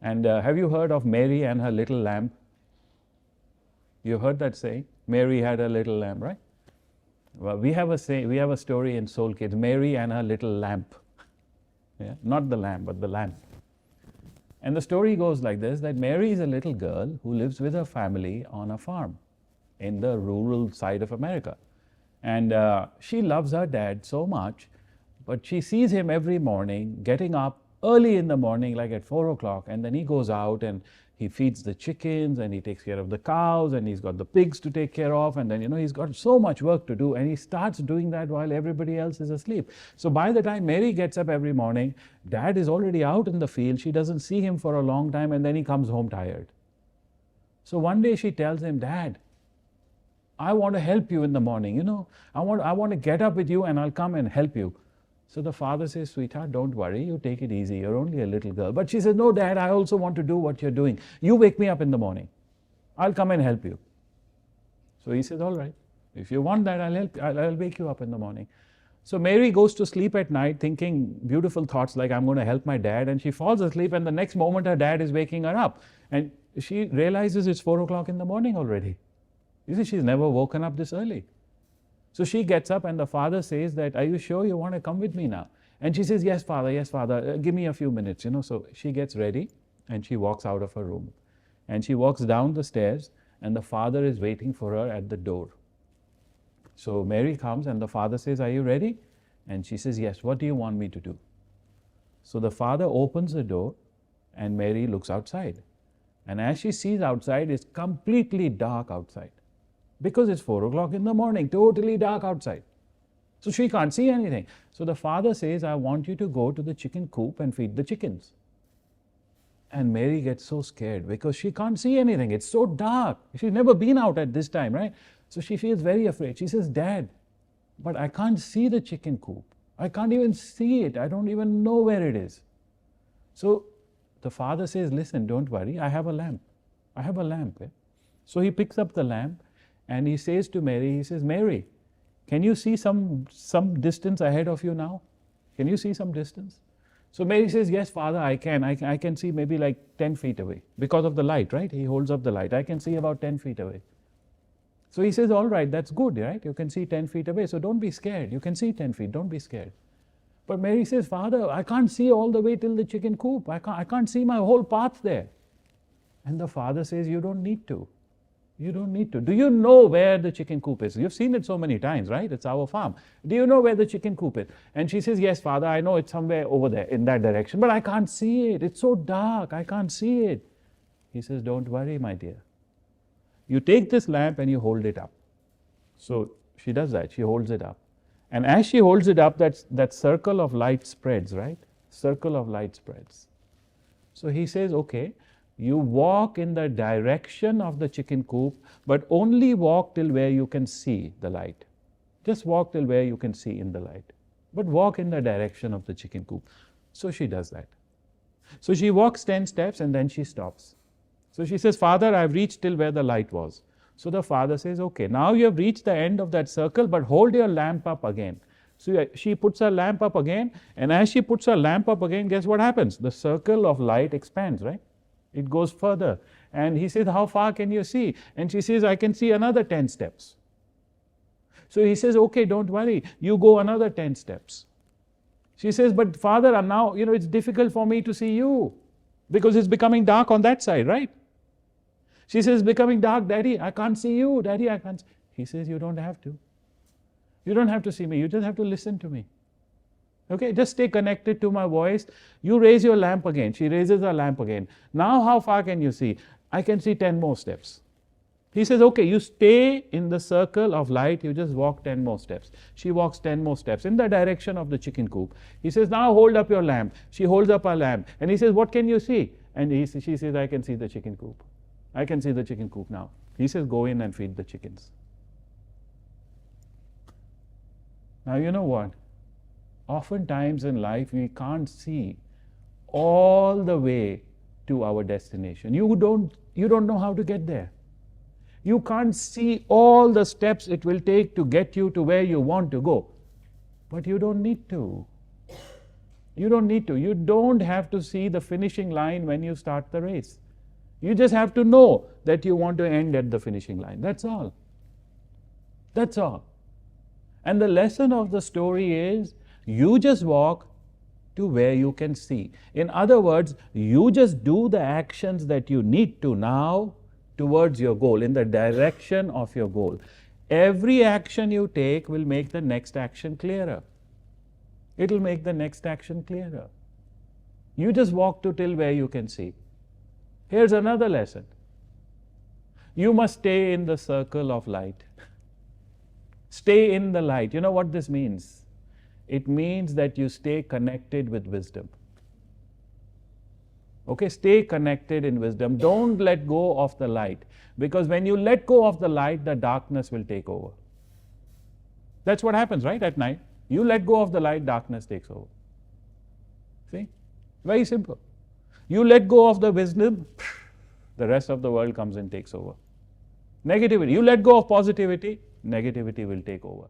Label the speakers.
Speaker 1: And have you heard of Mary and her little lamb? You heard that saying? Mary had a little lamb, right? Well, we have a story in Soul Kids, Mary and her little lamp. Yeah? Not the lamb, but the lamp. And the story goes like this, that Mary is a little girl who lives with her family on a farm in the rural side of America. And she loves her dad so much, but she sees him every morning getting up early in the morning, like at 4 o'clock, and then he goes out and he feeds the chickens and he takes care of the cows and he's got the pigs to take care of, and then he's got so much work to do, and he starts doing that while everybody else is asleep. So by the time Mary gets up every morning, dad is already out in the field. She doesn't see him for a long time, and then he comes home tired. So one day she tells him, Dad, I want to help you in the morning, I want to get up with you and I'll come and help you. So the father says, sweetheart, don't worry, you take it easy, you're only a little girl. But she says, no, Dad, I also want to do what you're doing. You wake me up in the morning. I'll come and help you. So he says, all right, if you want that, I'll wake you up in the morning. So Mary goes to sleep at night thinking beautiful thoughts like, I'm going to help my dad, and she falls asleep, and the next moment her dad is waking her up. And she realizes it's 4 o'clock in the morning already. You see, she's never woken up this early. So she gets up and the father says that, are you sure you want to come with me now? And she says, yes, father, give me a few minutes, So she gets ready and she walks out of her room. And she walks down the stairs and the father is waiting for her at the door. So Mary comes and the father says, are you ready? And she says, yes, what do you want me to do? So the father opens the door and Mary looks outside. And as she sees outside, it's completely dark outside. Because it's 4 o'clock in the morning, totally dark outside. So she can't see anything. So the father says, I want you to go to the chicken coop and feed the chickens. And Mary gets so scared because she can't see anything. It's so dark. She's never been out at this time, right? So she feels very afraid. She says, Dad, but I can't see the chicken coop. I can't even see it. I don't even know where it is. So the father says, listen, don't worry. I have a lamp. I have a lamp. Eh? So he picks up the lamp. And he says to Mary, he says, Mary, can you see some distance ahead of you now? Can you see some distance? So Mary says, yes, Father, I can. I can see maybe like 10 feet away because of the light, right? He holds up the light. I can see about 10 feet away. So he says, all right, that's good, right? You can see 10 feet away. So don't be scared. You can see 10 feet. Don't be scared. But Mary says, Father, I can't see all the way till the chicken coop. I can't see my whole path there. And the father says, you don't need to. You don't need to. Do you know where the chicken coop is? You've seen it so many times, right? It's our farm. Do you know where the chicken coop is? And she says, yes, Father, I know it's somewhere over there in that direction, but I can't see it. It's so dark. I can't see it. He says, don't worry, my dear. You take this lamp and you hold it up. So she does that. She holds it up. And as she holds it up, that circle of light spreads, right? Circle of light spreads. So he says, okay, you walk in the direction of the chicken coop, but only walk till where you can see the light. Just walk till where you can see in the light. But walk in the direction of the chicken coop. So she does that. So she walks 10 steps and then she stops. So she says, Father, I've reached till where the light was. So the father says, okay, now you have reached the end of that circle, but hold your lamp up again. So she puts her lamp up again, and as she puts her lamp up again, guess what happens? The circle of light expands, right? It goes further. And he says, how far can you see? And she says, I can see another 10 steps. So he says, okay, don't worry. You go another 10 steps. She says, but Father, now, it's difficult for me to see you because it's becoming dark on that side, right? She says, it's becoming dark, Daddy, I can't see you. Daddy, I can't. He says, you don't have to. You don't have to see me. You just have to listen to me. Okay, just stay connected to my voice. You raise your lamp again. She raises her lamp again. Now how far can you see? I can see 10 more steps. He says, okay, you stay in the circle of light. You just walk 10 more steps. She walks 10 more steps in the direction of the chicken coop. He says, now hold up your lamp. She holds up her lamp. And he says, what can you see? And she says, I can see the chicken coop. I can see the chicken coop now. He says, go in and feed the chickens. Now you know what? Oftentimes in life, we can't see all the way to our destination. You don't know how to get there. You can't see all the steps it will take to get you to where you want to go. But you don't need to. You don't need to. You don't have to see the finishing line when you start the race. You just have to know that you want to end at the finishing line. That's all. That's all. And the lesson of the story is you just walk to where you can see. In other words, you just do the actions that you need to now towards your goal, in the direction of your goal. Every action you take will make the next action clearer. It will make the next action clearer. You just walk to till where you can see. Here's another lesson. You must stay in the circle of light. Stay in the light. You know what this means? It means that you stay connected with wisdom. Okay, stay connected in wisdom. Don't let go of the light. Because when you let go of the light, the darkness will take over. That's what happens, right, at night. You let go of the light, darkness takes over. See? Very simple. You let go of the wisdom, the rest of the world comes and takes over. Negativity. You let go of positivity, negativity will take over.